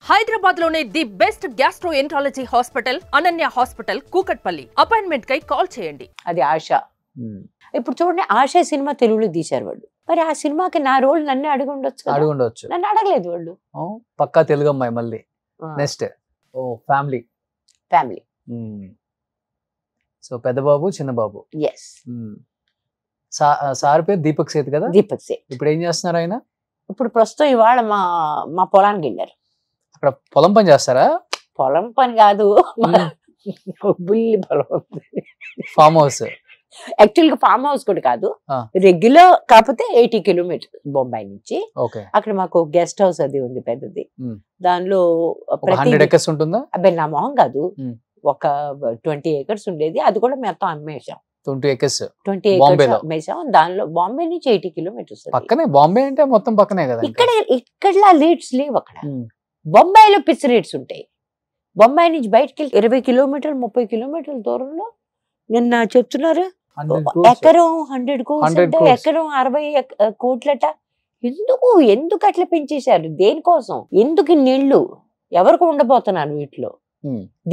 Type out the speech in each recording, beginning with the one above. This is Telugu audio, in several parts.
హైదరాబాద్ లోనే the best gastroenterology hospital Ananya hospital Kukatpally. Appointment కై కాల్ చేయండి. అది ఆశ. ఇప్పుడు చూడండి, ఆశ సినిమా తెలుగులో తీశారు వాళ్ళు. మరి ఆ సినిమాకి నా రోల్ నన్ను అడిగి ఉండొచ్చు. నన్ను అడగలేదు వాళ్ళు. పక్కా తెలుగు అమ్మాయి. మళ్ళీ నెక్స్ట్ ఫ్యామిలీ. సో పెద్ద బాబు చిన్న బాబు. ఎస్. సార్ పేరు దీపక్ సేత్ కదా? దీపక్ సేత్. ఇప్పుడు ఏం చేస్తున్నారు ఆయన? ఇప్పుడు ప్రస్తుతం ఇవాళ మా పొలానికి వెళ్ళారు. అక్కడ పొలం పని చేస్తారా? పొలం పని కాదు, బుల్లి పొలం. Farm house. యాక్చువల్ గా ఫామ్ హౌస్ కూడా కాదు, రెగ్యులర్. కాకపోతే 80 కిలోమీటర్స్ బొంబాయి నుంచి. అక్కడ మాకు గెస్ట్ హౌస్ అది ఉంది పెద్దది. దానిలో 100 acres ఉంటుందా? అబ్బాయి నా మొహం కాదు, ఒక 20 acres ఉండేది. అది కూడా మొత్తం అమ్మేసాం. 20 acres అమ్మేసాం. దానిలో బాంబే నుంచి 80 కిలోమీటర్స్ పక్కనే. బాంబే అంటే మొత్తం పక్కనే కదా. ఇక్కడ రేట్స్ లేవు. అక్కడ బొంబాయిలో పిచ్చి రేట్స్ ఉంటాయి. బొంబాయి నుంచి బయటకి వెళ్ళి 20 కిలోమీటర్లు 30 కిలోమీటర్ల దూరంలో నిన్న చెప్తున్నారు ఎకరం 100 కోట్స్, ఎకరం 60 కోట్లట. ఎందుకు అట్లా పెంచేశారు? దేనికోసం? ఎందుకు నీళ్లు ఎవరికి ఉండబోతున్నారు వీటిలో?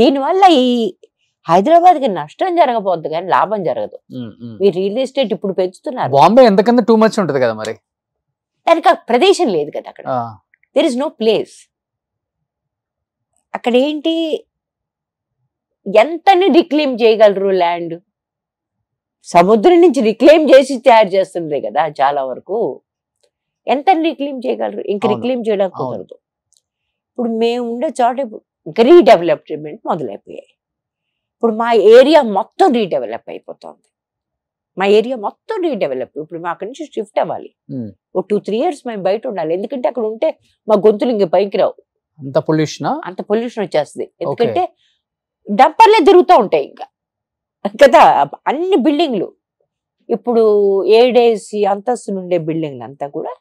దీనివల్ల ఈ హైదరాబాద్ కి నష్టం జరగబోద్దు కానీ లాభం జరగదు. ఈ రియల్ ఎస్టేట్ ఇప్పుడు పెంచుతున్నారు. బాంబే ఎంతకన్నా టూ మచ్ ఉంటది కదా మరి. దానికి ప్రదేశం లేదు కదా అక్కడ. There is no place. అక్కడ ఏంటి, ఎంతని రిక్లెయిమ్ చేయగలరు ల్యాండ్? సముద్రం నుంచి రిక్లెయిమ్ చేసి తయారు చేస్తుంది కదా చాలా వరకు. ఎంత రిక్లెయిమ్ చేయగలరు? ఇంక రిక్లెయిమ్ చేయడానికి కుదరదు. ఇప్పుడు మేము ఉండే చోట ఇంకా రీడెవలప్మెంట్ మొదలైపోయాయి. ఇప్పుడు మా ఏరియా మొత్తం రీడెవలప్ అయిపోతుంది. మా ఏరియా మొత్తం రీడెవలప్. ఇప్పుడు మా అక్కడి నుంచి షిఫ్ట్ అవ్వాలి. ఒక 2-3 years మేము బయట ఉండాలి. ఎందుకంటే అక్కడ ఉంటే మా గొంతులు ఇంక పైకి రావు. అంత పొల్యూషన్ వచ్చేస్తుంది. ఎందుకంటే డంపర్లే తిరుగుతూ ఉంటాయి ఇంకా కదా అన్ని బిల్డింగ్లు. ఇప్పుడు 7 అంతస్తులు ఉండే బిల్డింగ్లు అంతా కూడా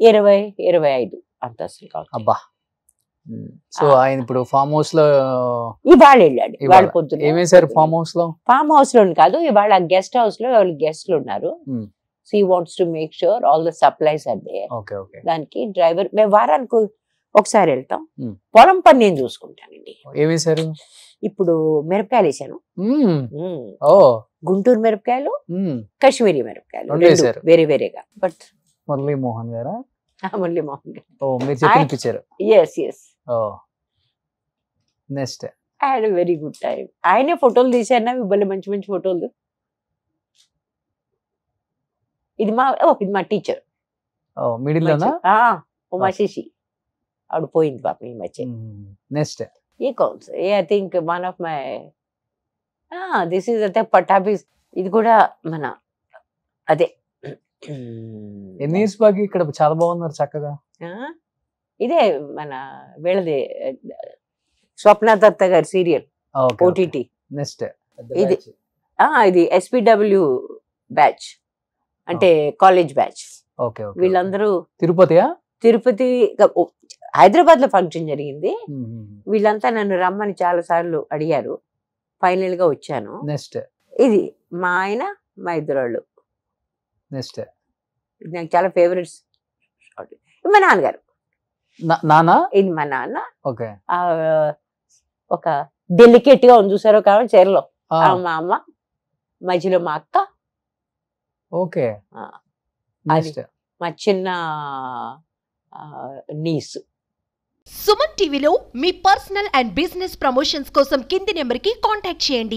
20-25 అంతస్తులు కావాలి. అబ్బా. సో ఆయన ఇప్పుడు ఫామ్ హౌస్ లో ఇవాళ వెళ్ళాడు. ఇవాళ పొద్దున్న ఏమేసారు ఫామ్ హౌస్ లో? ఫామ్ హౌస్ లో కాదు, ఇవాళ గెస్ట్ హౌస్ లో గెస్ట్లు ఉన్నారు. So he wants to make sure all the supplies are there. దానికి డ్రైవర్ మేము వారానికి ఒకసారి వెళ్తాం. పొలం పని నేను చూసుకుంటానండి. ఏమేసారు? ఇప్పుడు మిరపకాయలు వేసాను. గుంటూరు మిరపకాయలు, కాశ్మీరీ మిరపకాయలు వేరే వేరేగా. బట్ మురళీమోహన్ గారా? Muralimohan garu. Next I had a very good time. ఆయనే ఫోటోలు తీసారు. ఇవ్వాలి మంచి మంచి ఫోటోలు. ఇది మా టీచర్. ఉమాశేషి. ఆవిడ పోయింది పాపం ఈ మధ్య. నెక్స్ట్ ఏ కౌన్స్ I think one of my this is అదే పటాబీస్. ఇది కూడా మన అదే. ఎన్ని ఇయర్స్ బాగా ఇక్కడ చాలా బాగున్నారు చక్కగా. ఇదే మన వీళ్ళది స్వప్న దత్త గారి సీరియల్ ఓటీటీ. నెక్స్ట్ ఇది SPW బ్యాచ్, అంటే కాలేజ్ బ్యాచ్. వీళ్ళందరూ తిరుపతి హైదరాబాద్ లో ఫంక్షన్ జరిగింది. వీళ్ళంతా నన్ను రమ్మని చాలా సార్లు అడిగారు. ఫైనల్ గా వచ్చాను. నెక్స్ట్ ఇది మా ఆయన, మా ఇద్దరు. నెక్స్ట్ నాకు చాలా ఫేవరెట్స్. మా నాన్నగారు. ఇది మా నాన్న. ఒక డెలికేట్ గా ఉంది చూసారో కాబట్టి చీరలో మా అమ్మ, మధ్యలో మా అక్క. అది మా చిన్న నీస్. సుమన్ టీవీలో మీ పర్సనల్ అండ్ బిజినెస్ ప్రమోషన్స్ కోసం కింది నెంబర్ కి కాంటాక్ట్ చేయండి.